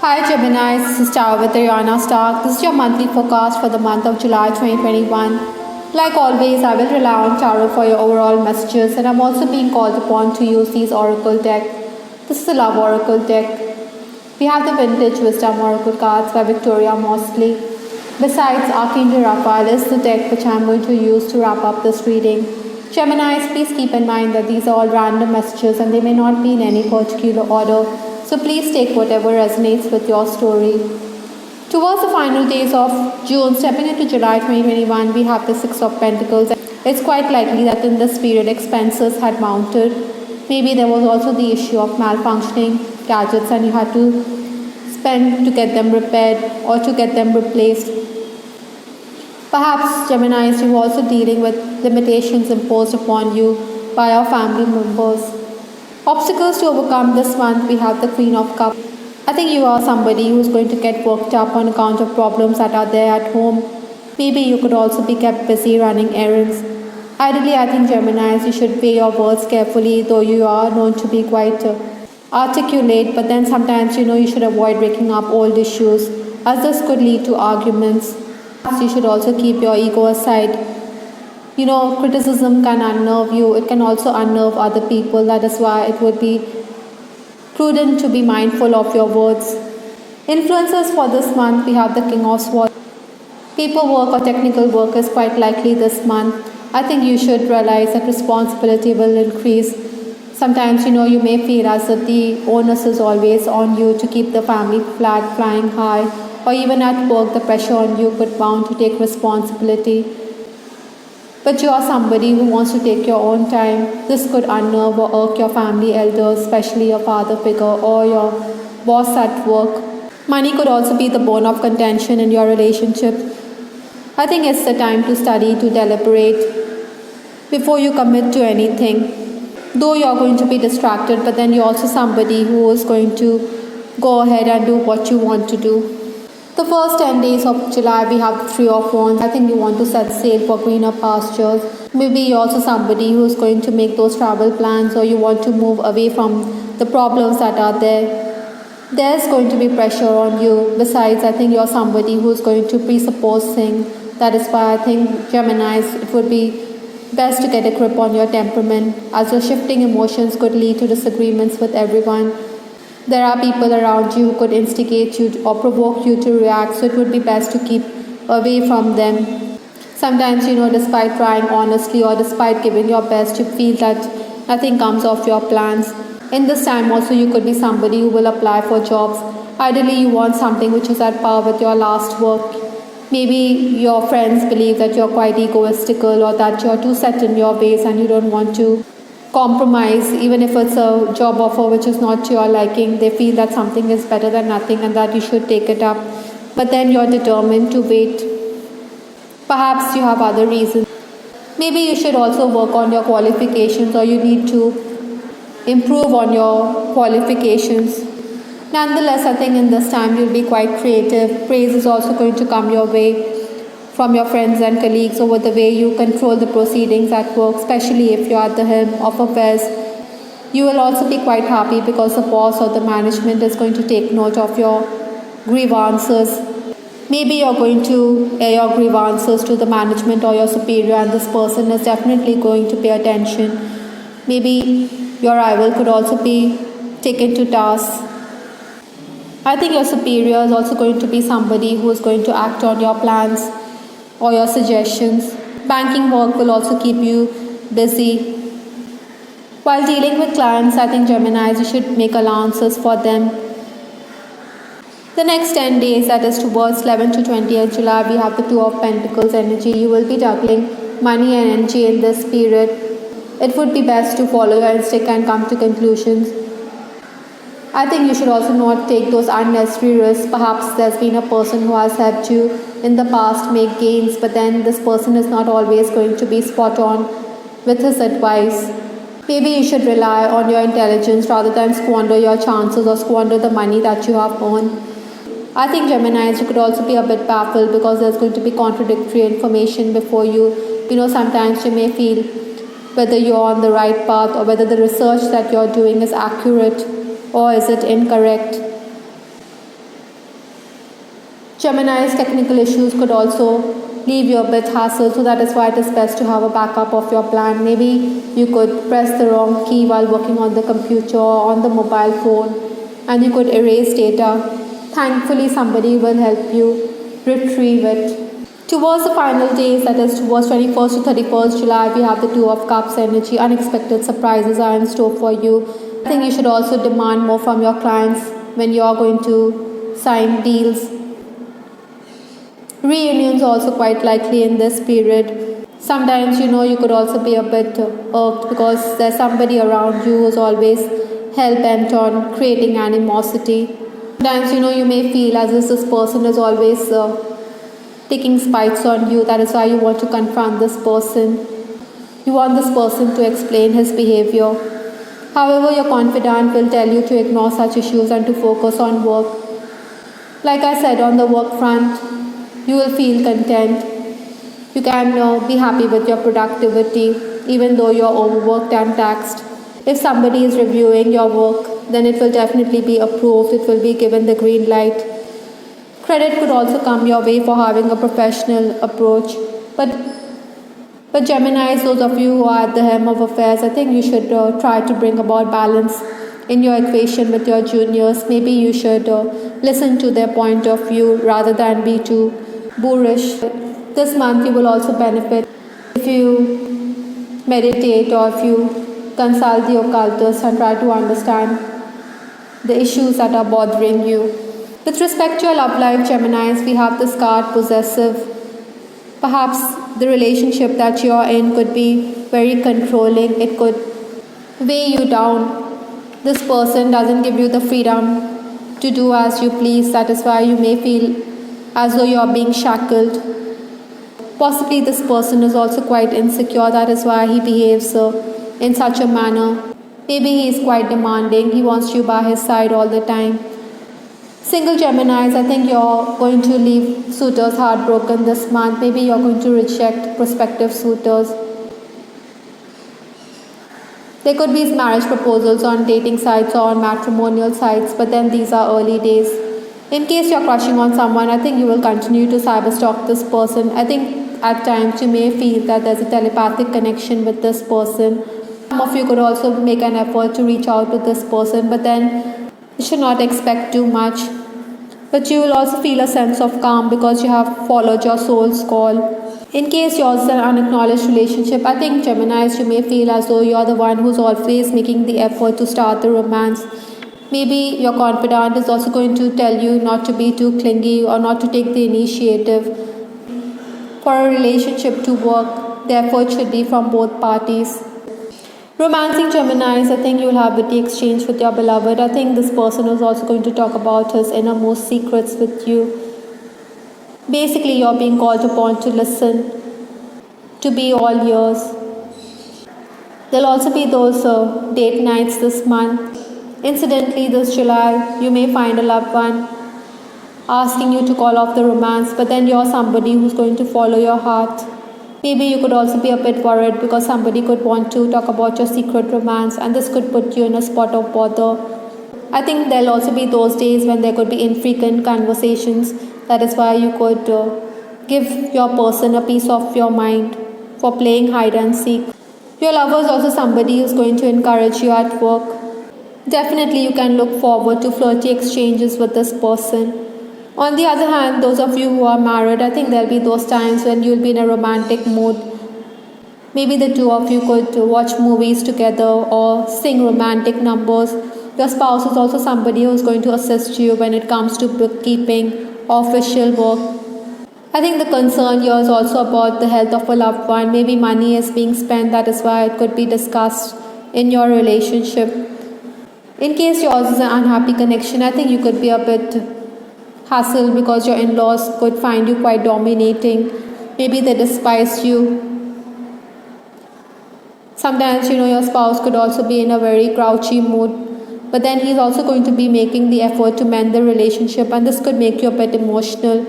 Hi Gemini, this is Tower with Ariana Stark. This is your monthly forecast for the month of July 2021. Like always, I will rely on tarot for your overall messages, and I'm also being called upon to use these oracle deck. This is the Love Oracle deck. We have the Vintage Wisdom Oracle cards by Victoria Mosley. Besides, Archangel Raphael is the deck which I'm going to use to wrap up this reading. Geminis, please keep in mind that these are all random messages and they may not be in any particular order. So please take whatever resonates with your story. Towards the final days of June, stepping into July 2021, we have the Six of Pentacles. It's quite likely that in this period expenses had mounted. Maybe there was also the issue of malfunctioning gadgets and you had to spend to get them repaired or to get them replaced. Perhaps Geminis, you're also dealing with limitations imposed upon you by your family members. Obstacles to overcome this month, we have the Queen of Cups. I think you are somebody who's going to get worked up on account of problems that are there at home. Maybe you could also be kept busy running errands. Ideally, I think Geminis, you should weigh your words carefully, though you are known to be quite articulate, but then sometimes you should avoid breaking up old issues, as this could lead to arguments. You should also keep your ego aside. Criticism can unnerve you, it can also unnerve other people. That is why it would be prudent to be mindful of your words. Influences for this month, we have the King of Swords. Paperwork or technical work is quite likely this month. I think you should realize that responsibility will increase. Sometimes, you may feel as if the onus is always on you to keep the family flag flying high, or even at work, the pressure on you could bound to take responsibility. But you are somebody who wants to take your own time. This could unnerve or irk your family elders, especially your father figure or your boss at work. Money could also be the bone of contention in your relationship. I think it's the time to study, to deliberate before you commit to anything. Though you're going to be distracted, but then you're also somebody who is going to go ahead and do what you want to do. The first 10 days of July, we have the Three of Wands. I think you want to set sail for greener pastures. Maybe you're also somebody who's going to make those travel plans, or you want to move away from the problems that are there. There's going to be pressure on you. Besides, I think you're somebody who's going to presuppose things. That is why I think Geminis, it would be best to get a grip on your temperament, as your shifting emotions could lead to disagreements with everyone. There are people around you who could instigate you or provoke you to react, so it would be best to keep away from them. Sometimes, despite trying honestly or despite giving your best, you feel that nothing comes of your plans. In this time also, you could be somebody who will apply for jobs. Ideally, you want something which is at par with your last work. Maybe your friends believe that you're quite egoistical or that you're too set in your ways and you don't want to compromise. Even if it's a job offer which is not to your liking, they feel that something is better than nothing and that you should take it up. But then you're determined to wait. Perhaps you have other reasons. Maybe you should also work on your qualifications, or you need to improve on your qualifications. Nonetheless, I think in this time you'll be quite creative. Praise is also going to come your way from your friends and colleagues over the way you control the proceedings at work, especially if you're at the helm of affairs. You will also be quite happy because the boss or the management is going to take note of your grievances. Maybe you're going to air your grievances to the management or your superior, and this person is definitely going to pay attention. Maybe your rival could also be taken to task. I think your superior is also going to be somebody who is going to act on your plans or your suggestions. Banking work will also keep you busy. While dealing with clients, I think Geminis, you should make allowances for them. The next 10 days, that is towards 11 to 20th July, we have the Two of Pentacles energy. You will be juggling money and energy in this period. It would be best to follow your instinct and come to conclusions. I think you should also not take those unnecessary risks. Perhaps there's been a person who has helped you in the past make gains, but then this person is not always going to be spot on with his advice. Maybe you should rely on your intelligence rather than squander your chances or squander the money that you have earned. I think Geminis, you could also be a bit baffled because there's going to be contradictory information before you. Sometimes you may feel whether you're on the right path or whether the research that you're doing is accurate or is it incorrect. Gemini's technical issues could also leave you a bit hassled, so that is why it is best to have a backup of your plan. Maybe you could press the wrong key while working on the computer or on the mobile phone, and you could erase data. Thankfully, somebody will help you retrieve it. Towards the final days, that is towards 21st to 31st July, we have the Two of Cups energy. Unexpected surprises are in store for you. I think you should also demand more from your clients when you are going to sign deals. Reunions also quite likely in this period. Sometimes you could also be a bit irked because there's somebody around you who's always hell bent on creating animosity. Sometimes you may feel as if this person is always taking spites on you. That is why you want to confront this person. You want this person to explain his behavior. However, your confidant will tell you to ignore such issues and to focus on work. Like I said, on the work front, you will feel content. You can be happy with your productivity even though you're overworked and taxed. If somebody is reviewing your work, then it will definitely be approved. It will be given the green light. Credit could also come your way for having a professional approach. But Geminis, those of you who are at the helm of affairs, I think you should try to bring about balance in your equation with your juniors. Maybe you should listen to their point of view rather than be too boorish. This month you will also benefit if you meditate or if you consult the occultist and try to understand the issues that are bothering you. With respect to your love life, Geminis, we have this card possessive. Perhaps the relationship that you're in could be very controlling. It could weigh you down. This person doesn't give you the freedom to do as you please. That is why you may feel as though you're being shackled. Possibly this person is also quite insecure. That is why he behaves in such a manner. Maybe he is quite demanding. He wants you by his side all the time. Single Geminis, I think you're going to leave suitors heartbroken this month. Maybe you're going to reject prospective suitors. There could be marriage proposals on dating sites or on matrimonial sites, but then these are early days. In case you're crushing on someone, I think you will continue to cyberstalk this person. I think at times you may feel that there's a telepathic connection with this person. Some of you could also make an effort to reach out to this person, but then you should not expect too much. But you will also feel a sense of calm because you have followed your soul's call. In case yours is an unacknowledged relationship, I think Geminis, you may feel as though you're the one who's always making the effort to start the romance. Maybe your confidant is also going to tell you not to be too clingy or not to take the initiative. For a relationship to work, the effort should be from both parties. Romancing Geminis, I think you'll have witty exchange with your beloved. I think this person is also going to talk about his innermost secrets with you. Basically, you're being called upon to listen, to be all ears. There'll also be those date nights this month. Incidentally, this July, you may find a loved one asking you to call off the romance, but then you're somebody who's going to follow your heart. Maybe you could also be a bit worried because somebody could want to talk about your secret romance, and this could put you in a spot of bother. I think there'll also be those days when there could be infrequent conversations. That is why you could give your person a piece of your mind for playing hide and seek. Your lover is also somebody who's going to encourage you at work. Definitely you can look forward to flirty exchanges with this person. On the other hand, those of you who are married, I think there'll be those times when you'll be in a romantic mood. Maybe the two of you could watch movies together or sing romantic numbers. Your spouse is also somebody who's going to assist you when it comes to bookkeeping or official work. I think the concern here is also about the health of a loved one. Maybe money is being spent, that is why it could be discussed in your relationship. In case yours is an unhappy connection, I think you could be a bit hassle because your in-laws could find you quite dominating. Maybe they despise you. Sometimes your spouse could also be in a very grouchy mood, but then he's also going to be making the effort to mend the relationship, and this could make you a bit emotional.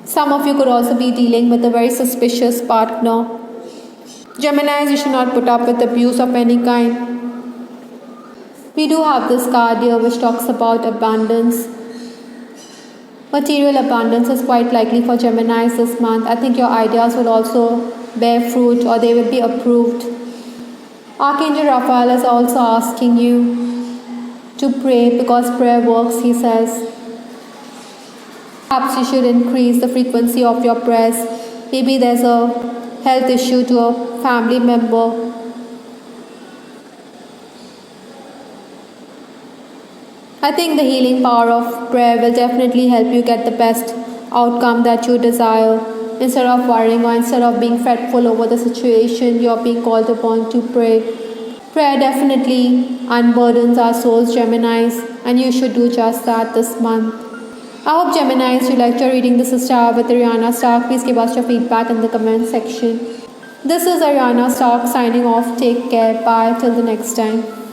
Some of you could also be dealing with a very suspicious partner. Geminis, you should not put up with abuse of any kind. We do have this card here which talks about abundance. Material abundance is quite likely for Geminis this month. I think your ideas will also bear fruit or they will be approved. Archangel Raphael is also asking you to pray because prayer works, he says. Perhaps you should increase the frequency of your prayers. Maybe there's a health issue to a family member. I think the healing power of prayer will definitely help you get the best outcome that you desire. Instead of worrying or instead of being fretful over the situation, you're being called upon to pray. Prayer definitely unburdens our souls, Geminis, and you should do just that this month. I hope Geminis you liked your reading. This is Star with Ariana Stark. Please give us your feedback in the comment section. This is Ariana Stark signing off. Take care. Bye. Till the next time.